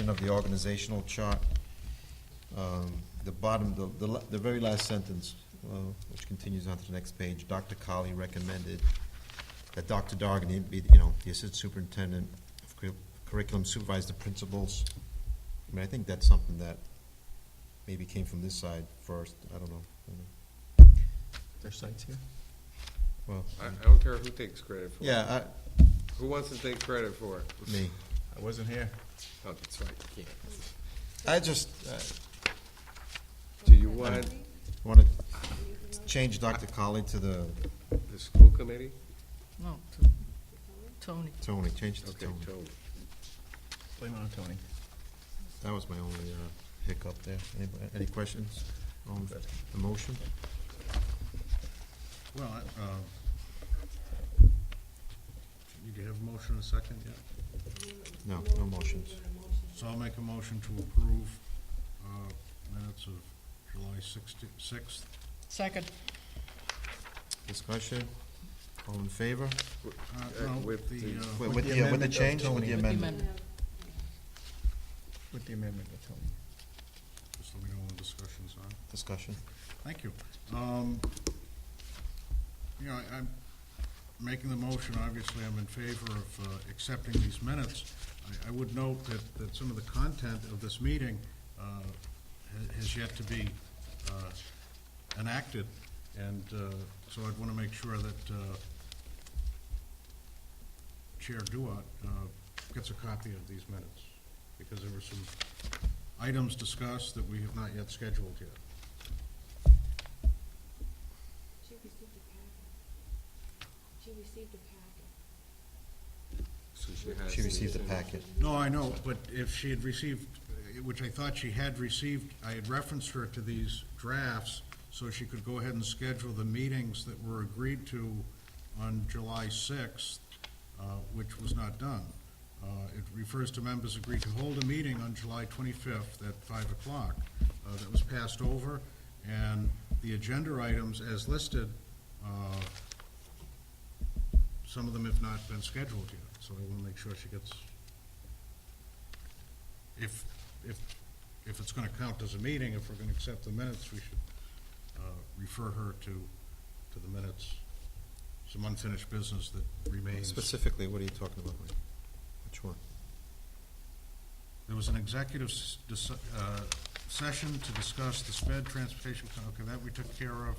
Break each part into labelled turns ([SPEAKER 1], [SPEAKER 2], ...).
[SPEAKER 1] of the organizational chart. The bottom, the very last sentence, which continues on to the next page, Dr. Colley recommended that Dr. Dargan be, the assistant superintendent of curriculum, supervise the principals. I mean, I think that's something that maybe came from this side first. I don't know.
[SPEAKER 2] Their sites here?
[SPEAKER 1] Well,
[SPEAKER 3] I don't care who takes credit for it.
[SPEAKER 1] yeah,
[SPEAKER 3] Who wants to take credit for it?
[SPEAKER 1] me.
[SPEAKER 2] I wasn't here.
[SPEAKER 3] Oh, that's right, you can't.
[SPEAKER 1] I just
[SPEAKER 3] Do you want
[SPEAKER 1] want to change Dr. Colley to the
[SPEAKER 3] the school committee?
[SPEAKER 4] No, to Tony.
[SPEAKER 1] Tony. Change it to
[SPEAKER 3] Okay,
[SPEAKER 1] Tony.
[SPEAKER 3] Tony.
[SPEAKER 2] Blame it on Tony.
[SPEAKER 1] That was my only hiccup there. Any questions on the motion?
[SPEAKER 5] Well, you have a motion and a second yet?
[SPEAKER 1] No, no motions.
[SPEAKER 5] So I'll make a motion to approve minutes of July 6th.
[SPEAKER 4] Second.
[SPEAKER 1] Discussion? All in favor?
[SPEAKER 5] No,
[SPEAKER 3] with
[SPEAKER 5] the,
[SPEAKER 3] the-
[SPEAKER 1] With
[SPEAKER 2] the
[SPEAKER 1] the
[SPEAKER 2] amendment of
[SPEAKER 1] change, with
[SPEAKER 2] Tony.
[SPEAKER 1] the
[SPEAKER 2] With
[SPEAKER 4] The
[SPEAKER 1] amendment?
[SPEAKER 4] amendment.
[SPEAKER 2] With the amendment of Tony.
[SPEAKER 5] just let me know when discussion's on.
[SPEAKER 1] Discussion.
[SPEAKER 5] Thank you. I'm making the motion, obviously I'm in favor of accepting these minutes. I would note that some of the content of this meeting has yet to be enacted, and so I'd want to make sure that Chair Duat gets a copy of these minutes, because there were some items discussed that we have not yet scheduled yet.
[SPEAKER 6] She received a packet.
[SPEAKER 3] So has
[SPEAKER 1] She received the
[SPEAKER 3] these.
[SPEAKER 1] packet.
[SPEAKER 5] No, I know, but if she had received, which I thought she had received, I had referenced her to these drafts, so she could go ahead and schedule the meetings that were agreed to on July 6th, which was not done. It refers to members agreed to hold a meeting on July 25th at 5 o'clock. That was passed over, and the agenda items as listed, some of them have not been scheduled yet, so I want to make sure she gets, if it's going to count as a meeting, if we're going to accept the minutes, we should refer her to the minutes. Some unfinished business that remains.
[SPEAKER 1] Specifically, what are you talking about, Mike? Which one?
[SPEAKER 5] There was an executive session to discuss the sped transportation, okay, that we took care of.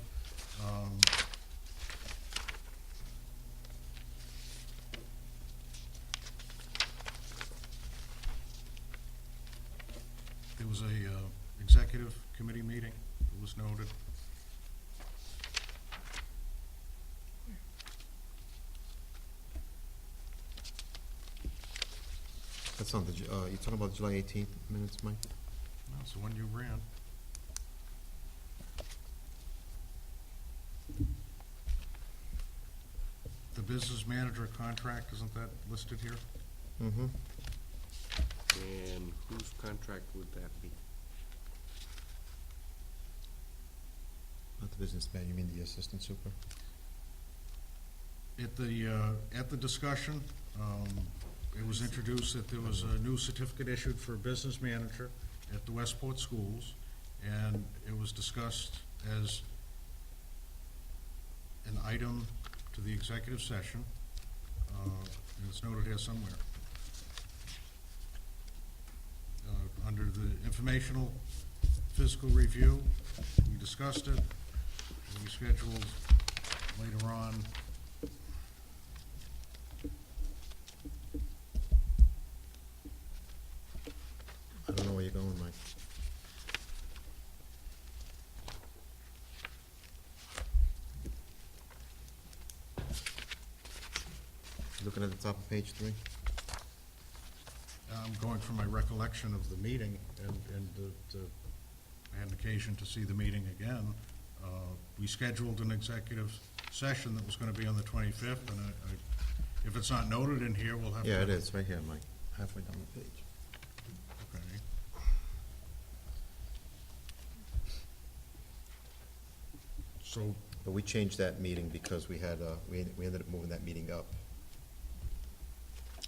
[SPEAKER 5] There was a executive committee meeting that was noted.
[SPEAKER 1] That's on the, you're talking about July 18th minutes, Mike?
[SPEAKER 5] That's the one you ran. The business manager contract, isn't that listed here?
[SPEAKER 1] Mm-hmm.
[SPEAKER 3] And whose contract would that be?
[SPEAKER 1] Not the business man, you mean the assistant super?
[SPEAKER 5] At the discussion, it was introduced that there was a new certificate issued for a business manager at the Westport schools, and it was discussed as an item to the executive session, and it's noted here somewhere. Under the informational physical review, we discussed it, we scheduled later on.
[SPEAKER 1] I don't know where you're going, Mike. Looking at the top of page 3?
[SPEAKER 5] I'm going from my recollection of the meeting, and I had an occasion to see the meeting again. We scheduled an executive session that was going to be on the 25th, and if it's not noted in here, we'll have to...
[SPEAKER 1] Yeah, it is, right here, Mike, halfway down the page.
[SPEAKER 5] Okay. So,
[SPEAKER 1] But we changed that meeting because we had, we ended up moving that meeting up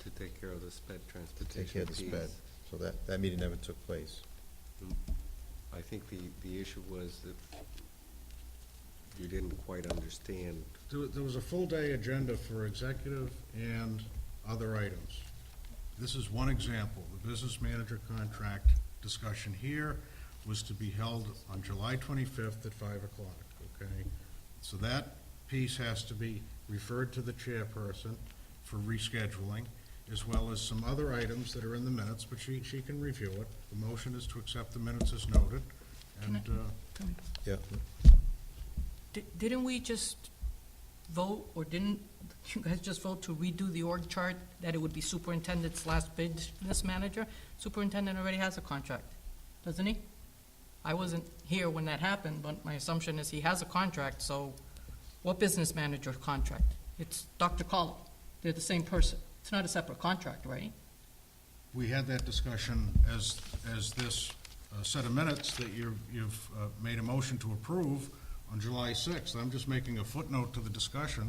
[SPEAKER 3] To take care of the sped
[SPEAKER 1] to
[SPEAKER 3] transportation
[SPEAKER 1] take care of the
[SPEAKER 3] piece.
[SPEAKER 1] sped. So that meeting never took place.
[SPEAKER 3] I think the issue was that you didn't quite understand.
[SPEAKER 5] There was a full-day agenda for executive and other items. This is one example. The business manager contract discussion here was to be held on July 25th at 5 o'clock, okay? So that piece has to be referred to the chairperson for rescheduling, as well as some other items that are in the minutes, but she can review it. The motion is to accept the minutes as noted, and,
[SPEAKER 1] Yeah.
[SPEAKER 4] Didn't we just vote, or didn't you guys just vote to redo the org chart, that it would be superintendent/business manager? Superintendent already has a contract, doesn't he? I wasn't here when that happened, but my assumption is he has a contract, so what business manager contract? It's Dr. Colley. They're the same person. It's not a separate contract, right?
[SPEAKER 5] we had that discussion as this set of minutes that you've made a motion to approve on July 6th. I'm just making a footnote to the discussion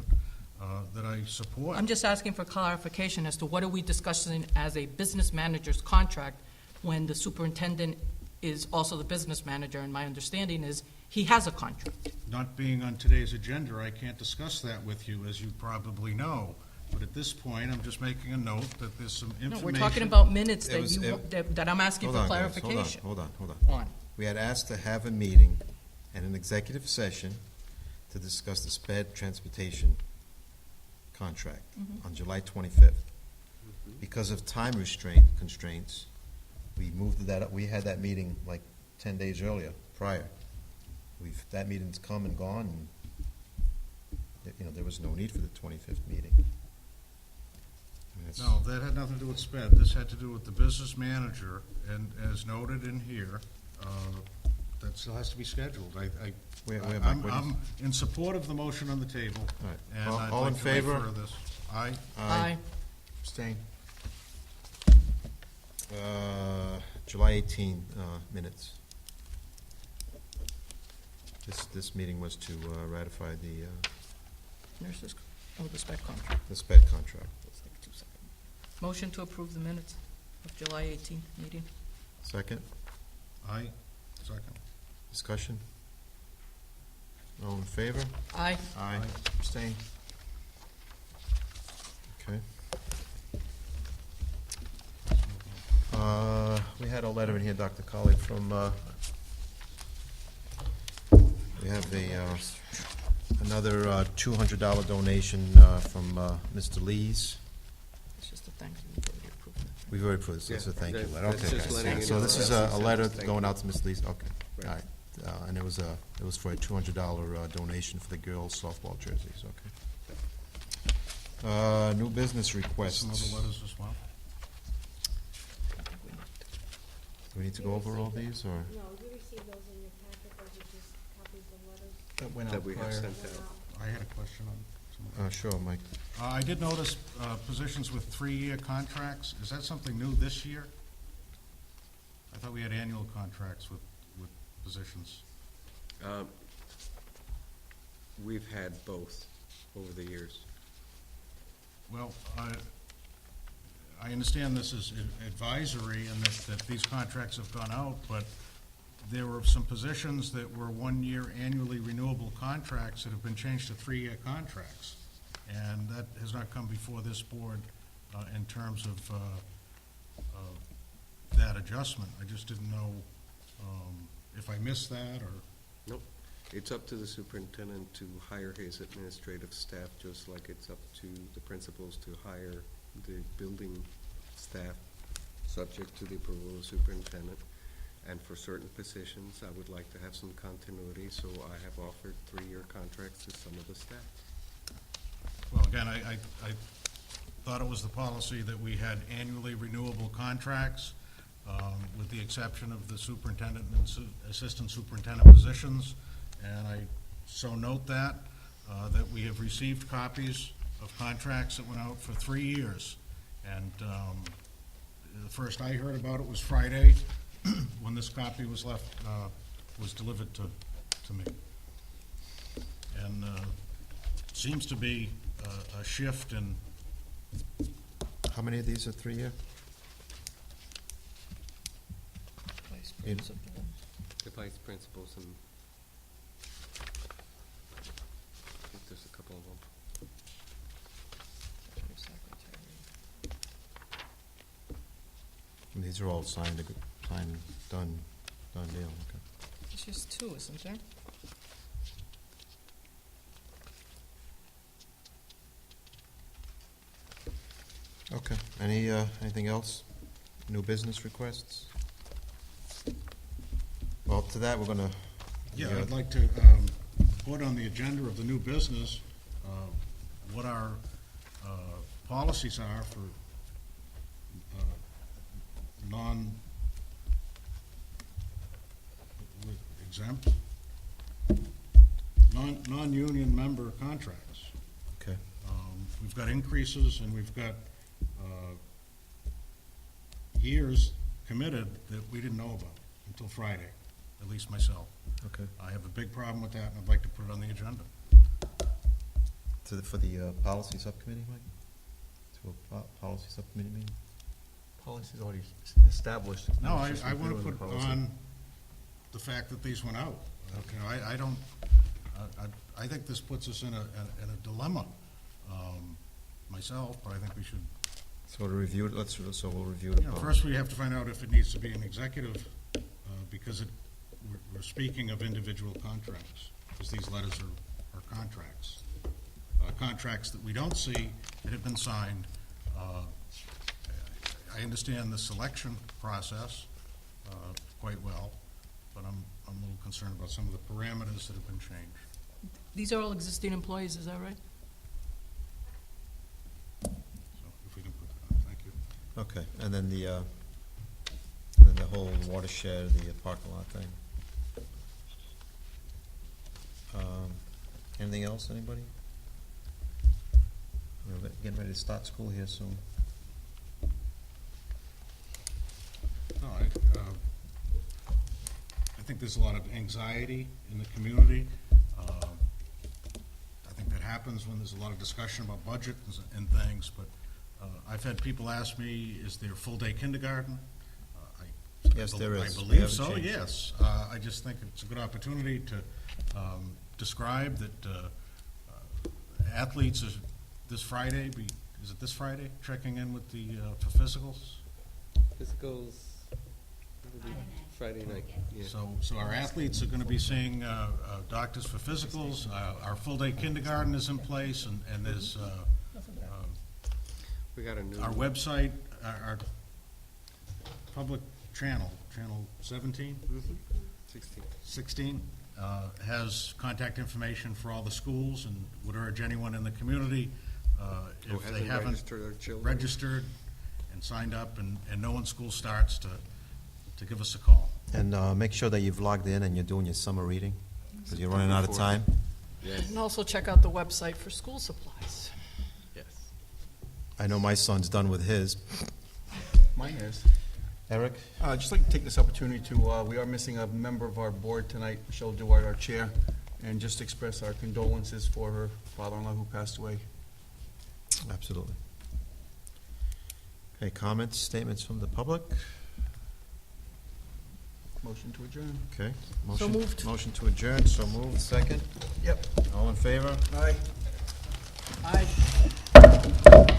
[SPEAKER 5] that I support.
[SPEAKER 4] I'm just asking for clarification as to what are we discussing as a business manager's contract when the superintendent is also the business manager, and my understanding is he has a contract.
[SPEAKER 5] Not being on today's agenda, I can't discuss that with you, as you probably know. But at this point, I'm just making a note that there's some
[SPEAKER 4] No,
[SPEAKER 5] information.
[SPEAKER 4] we're talking about minutes
[SPEAKER 1] It was-
[SPEAKER 4] that I'm asking
[SPEAKER 1] Hold
[SPEAKER 4] for
[SPEAKER 1] on, guys,
[SPEAKER 4] clarification
[SPEAKER 1] Hold on.
[SPEAKER 4] on.
[SPEAKER 1] We had asked to have a meeting and an executive session to discuss the sped transportation contract on July 25th. Because of time constraints, we moved that up. We had that meeting like 10 days earlier, prior. That meeting's come and gone, and, there was no need for the 25th meeting. I mean, it's-
[SPEAKER 5] No, that had nothing to do with SPED. This had to do with the business manager, and as noted in here, that still has to be scheduled. I'm in support of the motion on the table,
[SPEAKER 1] All right.
[SPEAKER 5] and I'd
[SPEAKER 1] All in
[SPEAKER 5] like to
[SPEAKER 1] favor?
[SPEAKER 5] refer this. Aye?
[SPEAKER 4] Aye.
[SPEAKER 2] Abstain.
[SPEAKER 1] July 18 minutes. This meeting was to ratify the
[SPEAKER 4] Nurses, the spec contract.
[SPEAKER 1] sped contract.
[SPEAKER 4] Let's take 2 seconds. Motion to approve the minutes of July 18th meeting.
[SPEAKER 1] Second,
[SPEAKER 5] Aye? Second.
[SPEAKER 1] discussion? All in favor?
[SPEAKER 4] Aye.
[SPEAKER 1] Aye.
[SPEAKER 2] Abstain.
[SPEAKER 1] Okay. We had a letter in here, Dr. Colley, from, we have another $200 donation from Mr. Lees.
[SPEAKER 4] It's just a thank you. We've already approved that.
[SPEAKER 1] We've already approved this, it's a thank you letter.
[SPEAKER 3] That's
[SPEAKER 1] Okay,
[SPEAKER 3] just
[SPEAKER 1] guys.
[SPEAKER 3] letting you
[SPEAKER 1] So
[SPEAKER 3] know
[SPEAKER 1] this is
[SPEAKER 3] that's
[SPEAKER 1] a
[SPEAKER 3] a
[SPEAKER 1] letter
[SPEAKER 3] thank
[SPEAKER 1] going
[SPEAKER 3] you.
[SPEAKER 1] out to Ms. Lees, okay,
[SPEAKER 3] Right.
[SPEAKER 1] all right. And it was for a $200 donation for the girls' softball jerseys, okay. New business requests.
[SPEAKER 5] Some other letters as well?
[SPEAKER 1] Do we need to go over all these, or?
[SPEAKER 6] No, you received those in your packet, those are just copies of letters.
[SPEAKER 2] That went
[SPEAKER 3] That
[SPEAKER 2] out
[SPEAKER 3] we have
[SPEAKER 2] prior.
[SPEAKER 3] sent
[SPEAKER 6] Went
[SPEAKER 3] out.
[SPEAKER 6] out.
[SPEAKER 5] I had a question on some of
[SPEAKER 1] Sure, Mike.
[SPEAKER 5] I did notice positions with 3-year contracts. Is that something new this year? I thought we had annual contracts with positions.
[SPEAKER 3] We've had both over the years.
[SPEAKER 5] Well, I understand this is advisory and that these contracts have gone out, but there were some positions that were 1-year annually renewable contracts that have been changed to 3-year contracts. And that has not come before this board in terms of that adjustment. I just didn't know if I missed that or.
[SPEAKER 3] Nope. It's up to the superintendent to hire his administrative staff, just like it's up to the principals to hire the building staff, subject to the approval of the superintendent. And for certain positions, I would like to have some continuity, so I have offered 3-year contracts to some of the staff.
[SPEAKER 5] Well, again, I thought it was the policy that we had annually renewable contracts, with the exception of the superintendent and assistant superintendent positions. And I so note that we have received copies of contracts that went out for 3 years. And the first I heard about it was Friday, when this copy was delivered to me. And seems to be a shift in,
[SPEAKER 1] How many of these are 3-year?
[SPEAKER 4] Vice
[SPEAKER 1] In-
[SPEAKER 4] principal.
[SPEAKER 3] The vice principals and I think there's a couple of them.
[SPEAKER 4] Secretary.
[SPEAKER 1] And these are all signed, done deal, okay.
[SPEAKER 4] There's just two, isn't there?
[SPEAKER 1] Okay, anything else? New business requests? Well, to that, we're gonna.
[SPEAKER 5] Yeah, I'd like to put on the agenda of the new business what our policies are for non-exempt, non-union member contracts.
[SPEAKER 1] Okay,
[SPEAKER 5] We've got increases, and we've got years committed that we didn't know about until Friday, at least myself.
[SPEAKER 1] okay.
[SPEAKER 5] I have a big problem with that, and I'd like to put it on the agenda.
[SPEAKER 1] For the policy subcommittee, Mike? To a policy subcommittee meeting?
[SPEAKER 2] Policy's already established.
[SPEAKER 5] No,
[SPEAKER 2] It's just
[SPEAKER 5] I want
[SPEAKER 2] reviewing
[SPEAKER 5] to
[SPEAKER 2] the
[SPEAKER 5] put
[SPEAKER 2] policy.
[SPEAKER 5] on the fact that these went out. You know, I don't, I think this puts us in a dilemma, myself, but I think we should,
[SPEAKER 1] So to review it, so we'll review
[SPEAKER 5] you
[SPEAKER 1] the
[SPEAKER 5] know,
[SPEAKER 1] policy.
[SPEAKER 5] first we have to find out if it needs to be an executive, because we're speaking of individual contracts, because these letters are contracts. Contracts that we don't see that have been signed. I understand the selection process quite well, but I'm a little concerned about some of the parameters that have been changed.
[SPEAKER 4] These are all existing employees, is that right?
[SPEAKER 5] So if we can put that on, thank you.
[SPEAKER 1] Okay, and then the whole watershed, the parking lot thing. Anything else, anybody? We're getting ready to start school here soon.
[SPEAKER 5] No, I think there's a lot of anxiety in the community. I think that happens when there's a lot of discussion about budget and things, but I've had people ask me, is there full-day kindergarten?
[SPEAKER 1] Yes, there is.
[SPEAKER 5] I
[SPEAKER 1] We
[SPEAKER 5] believe
[SPEAKER 1] haven't
[SPEAKER 5] so,
[SPEAKER 1] changed it.
[SPEAKER 5] yes. I just think it's a good opportunity to describe that athletes is this Friday, is it this Friday, checking in with the, for physicals?
[SPEAKER 3] Physicals, Friday night, yeah.
[SPEAKER 5] So our athletes are going to be seeing doctors for physicals. Our full-day kindergarten is in place, and there's
[SPEAKER 3] We got a new.
[SPEAKER 5] our website, our public channel 17,
[SPEAKER 3] Mhm. 16.
[SPEAKER 5] 16, has contact information for all the schools, and would urge anyone in the community,
[SPEAKER 3] Who
[SPEAKER 5] if they
[SPEAKER 3] hasn't
[SPEAKER 5] haven't
[SPEAKER 3] registered their children.
[SPEAKER 5] registered and signed up and know when school starts, to give us a call.
[SPEAKER 1] And make sure that you've logged in and you're doing your summer reading, because you're running out of time.
[SPEAKER 3] Yes,
[SPEAKER 4] And also check out the website for school supplies.
[SPEAKER 3] yes.
[SPEAKER 1] I know my son's done with his.
[SPEAKER 2] Mine is.
[SPEAKER 1] Eric?
[SPEAKER 2] I'd just like to take this opportunity to, we are missing a member of our board tonight, Michelle Duarte, our chair, and just express our condolences for her father-in-law who passed away.
[SPEAKER 1] Absolutely. Okay, comments, statements from the public?
[SPEAKER 2] Motion to adjourn.
[SPEAKER 1] Okay.
[SPEAKER 4] So
[SPEAKER 1] Motion-
[SPEAKER 4] moved.
[SPEAKER 1] Motion to adjourn, so moved, second.
[SPEAKER 2] Yep.
[SPEAKER 1] All in favor?
[SPEAKER 2] Aye.
[SPEAKER 4] Aye.